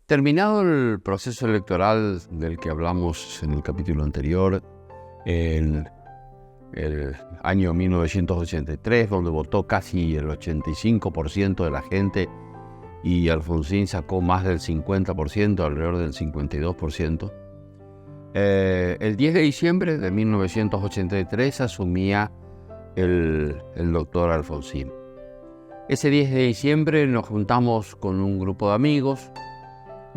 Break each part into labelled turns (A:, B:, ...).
A: Terminado el proceso electoral del que hablamos en el capítulo anterior, en el año 1983, donde votó casi el 85% de la gente y Alfonsín sacó más del 50%, alrededor del 52%, el 10 de diciembre de 1983 asumía el doctor Alfonsín. Ese 10 de diciembre nos juntamos con un grupo de amigos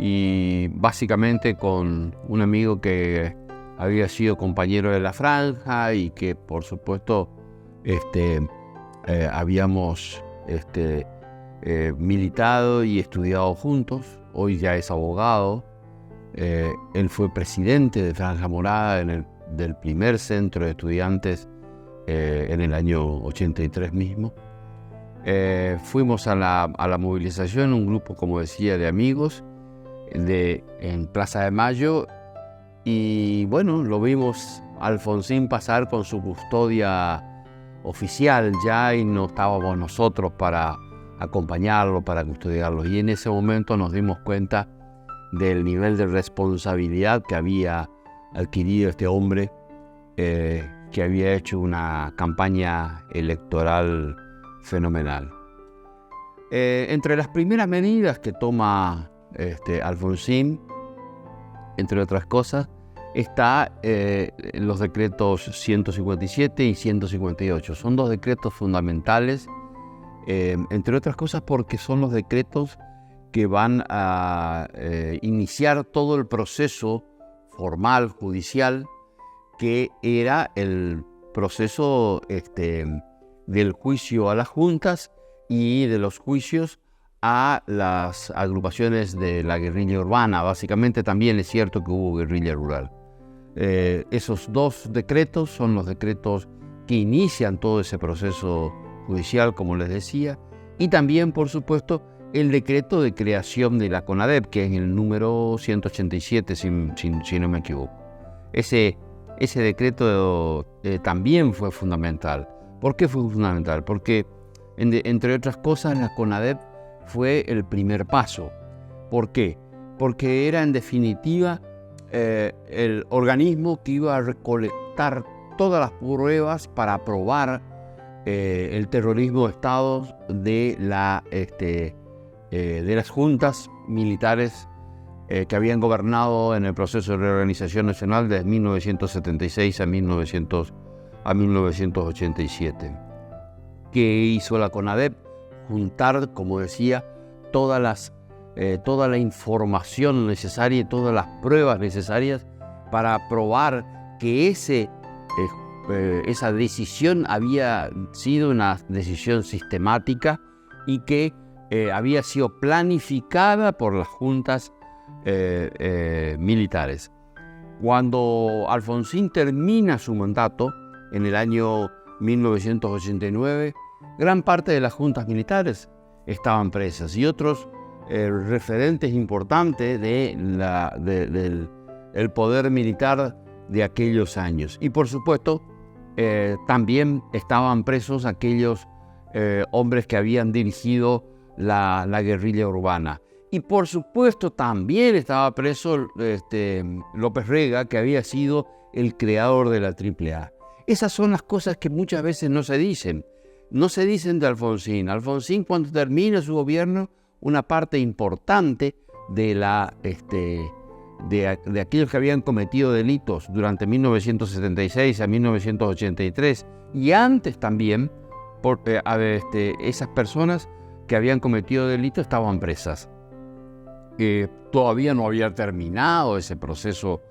A: y básicamente con un amigo que había sido compañero de la franja y que por supuesto habíamos militado y estudiado juntos. Hoy ya es abogado. Él fue presidente de Franja Morada del primer centro de estudiantes en el año 83 mismo. Fuimos a la movilización, un grupo, como decía, de amigos en Plaza de Mayo, y bueno, lo vimos a Alfonsín pasar con su custodia oficial ya, y no estábamos nosotros para acompañarlo, para custodiarlo, y en ese momento nos dimos cuenta del nivel de responsabilidad que había adquirido este hombre, que había hecho una campaña electoral fenomenal. Entre las primeras medidas que toma Alfonsín, entre otras cosas, está los decretos 157 y 158. Son dos decretos fundamentales, entre otras cosas porque son los decretos que van a iniciar todo el proceso formal, judicial, que era el proceso del juicio a las juntas y de los juicios a las agrupaciones de la guerrilla urbana. Básicamente también es cierto que hubo guerrilla rural. Esos dos decretos son los decretos que inician todo ese proceso judicial, como les decía, y también, por supuesto, el decreto de creación de la CONADEP, que es el número 187, si no me equivoco. Ese decreto también fue fundamental. ¿Por qué fue fundamental? Porque, entre otras cosas, la CONADEP fue el primer paso. ¿Por qué? Porque era, en definitiva, el organismo que iba a recolectar todas las pruebas para probar el terrorismo de Estado de las juntas militares que habían gobernado en el proceso de reorganización nacional desde 1976 a 1987. ¿Qué hizo la CONADEP? Juntar, como decía, toda la información necesaria y todas las pruebas necesarias para probar que esa decisión había sido una decisión sistemática y que había sido planificada por las juntas militares. Cuando Alfonsín termina su mandato en el año 1989, gran parte de las juntas militares estaban presas y otros referentes importantes del poder militar de aquellos años. Y por supuesto, también estaban presos aquellos hombres que habían dirigido la guerrilla urbana. Y por supuesto también estaba preso López Rega, que había sido el creador de la AAA. Esas son las cosas que muchas veces no se dicen. No se dicen de Alfonsín. Alfonsín, cuando termina su gobierno, una parte importante de aquellos que habían cometido delitos durante 1976 a 1983 y antes también, esas personas que habían cometido delitos estaban presas. Todavía no había terminado ese proceso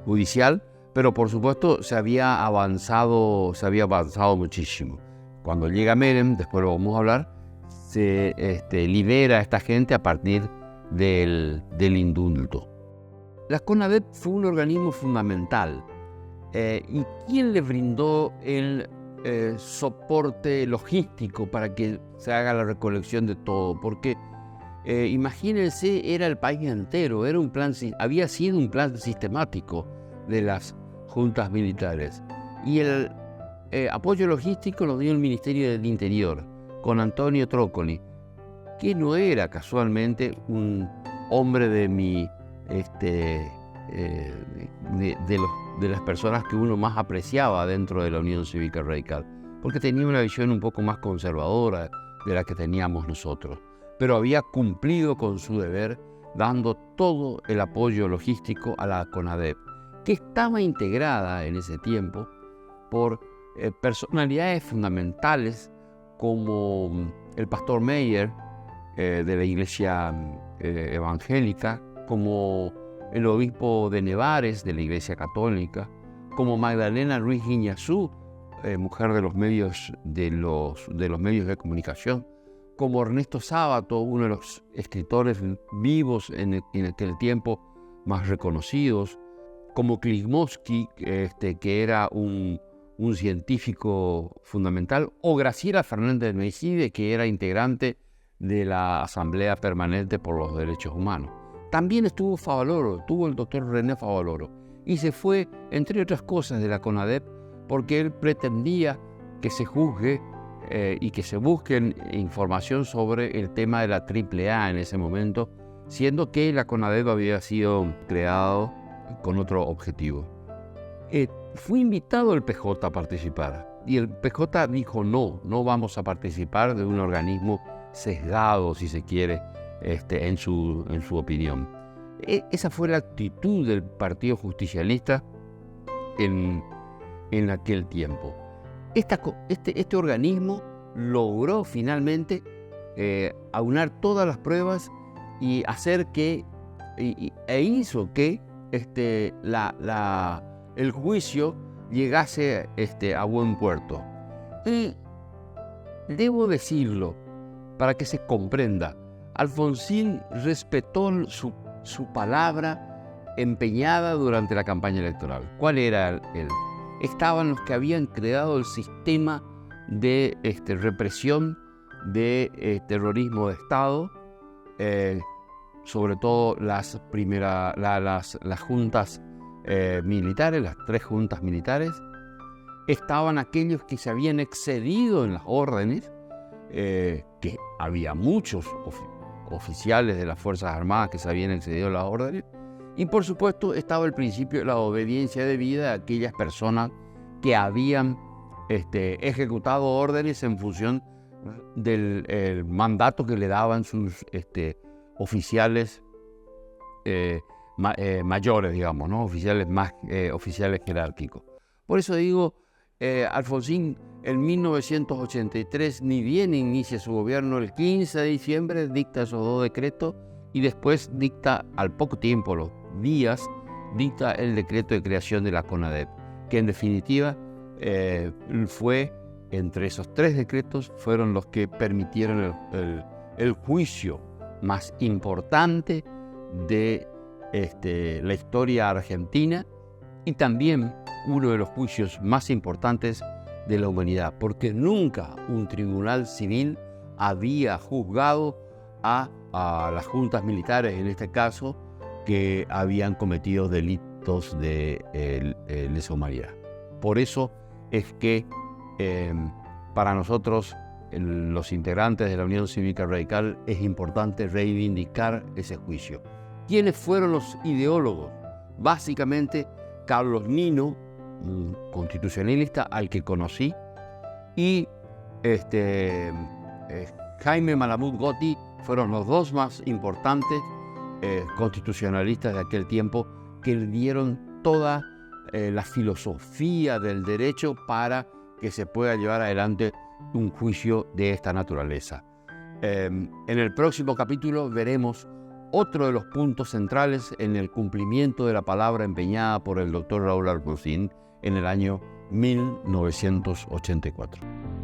A: judicial, pero por supuesto se había avanzado muchísimo. Cuando llega Menem, después lo vamos a hablar, se libera a esta gente a partir del indulto. La CONADEP fue un organismo fundamental. ¿Y quién le brindó el soporte logístico para que se haga la recolección de todo? Porque imagínense, era el país entero, había sido un plan sistemático de las juntas militares. Y el apoyo logístico lo dio el Ministerio del Interior, con Antonio Trócoli. que no era casualmente un hombre de las personas que uno más apreciaba dentro de la Unión Cívica Radical, porque tenía una visión un poco más conservadora de la que teníamos nosotros, pero había cumplido con su deber dando todo el apoyo logístico a la CONADEP, que estaba integrada en ese tiempo por personalidades fundamentales como el pastor Meyer de la iglesia evangélica, como el obispo de Nevares de la iglesia católica, como Magdalena Ruiz Guiñazú, mujer de los medios de comunicación, como Ernesto Sábato, uno de los escritores vivos en aquel tiempo más reconocidos, como Klimovsky, que era un científico fundamental, o Graciela Fernández de Meijide, que era integrante de la Asamblea Permanente por los Derechos Humanos. También estuvo el doctor René Favaloro, y se fue, entre otras cosas, de la CONADEP porque él pretendía que se juzgue y que se busque información sobre el tema de la AAA en ese momento, siendo que la CONADEP había sido creado con otro objetivo. Fue invitado el PJ a participar, y el PJ dijo no vamos a participar de un organismo sesgado, si se quiere, en su opinión. Esa fue la actitud del Partido Justicialista en aquel tiempo. Este organismo logró finalmente aunar todas las pruebas y hacer hizo que el juicio llegase a buen puerto. Y debo decirlo, para que se comprenda, Alfonsín respetó su palabra empeñada durante la campaña electoral. ¿Cuál era él? Estaban los que habían creado el sistema de represión de terrorismo de Estado, sobre todo las juntas militares, las 3 juntas militares. Estaban aquellos que se habían excedido en las órdenes, que había muchos oficiales de las Fuerzas Armadas que se habían excedido en las órdenes, y por supuesto estaba el principio de la obediencia debida de aquellas personas que habían ejecutado órdenes en función del mandato que le daban sus oficiales mayores, digamos, ¿no? Oficiales jerárquicos. Por eso digo, Alfonsín en 1983 ni bien inicia su gobierno, el 15 de diciembre dicta esos 2 decretos y después dicta, al poco tiempo, los días, dicta el decreto de creación de la CONADEP, que en definitiva fue, entre esos 3 decretos, fueron los que permitieron el juicio más importante de la historia argentina, y también uno de los juicios más importantes de la humanidad, porque nunca un tribunal civil había juzgado a las juntas militares, en este caso, que habían cometido delitos de lesa humanidad. Por eso es que para nosotros, los integrantes de la Unión Cívica Radical, es importante reivindicar ese juicio. ¿Quiénes fueron los ideólogos? Básicamente, Carlos Nino, un constitucionalista al que conocí, y Jaime Malamud Gotti fueron los 2 más importantes constitucionalistas de aquel tiempo, que le dieron toda la filosofía del derecho para que se pueda llevar adelante un juicio de esta naturaleza. En el próximo capítulo veremos otro de los puntos centrales en el cumplimiento de la palabra empeñada por el doctor Raúl Alfonsín en el año 1984.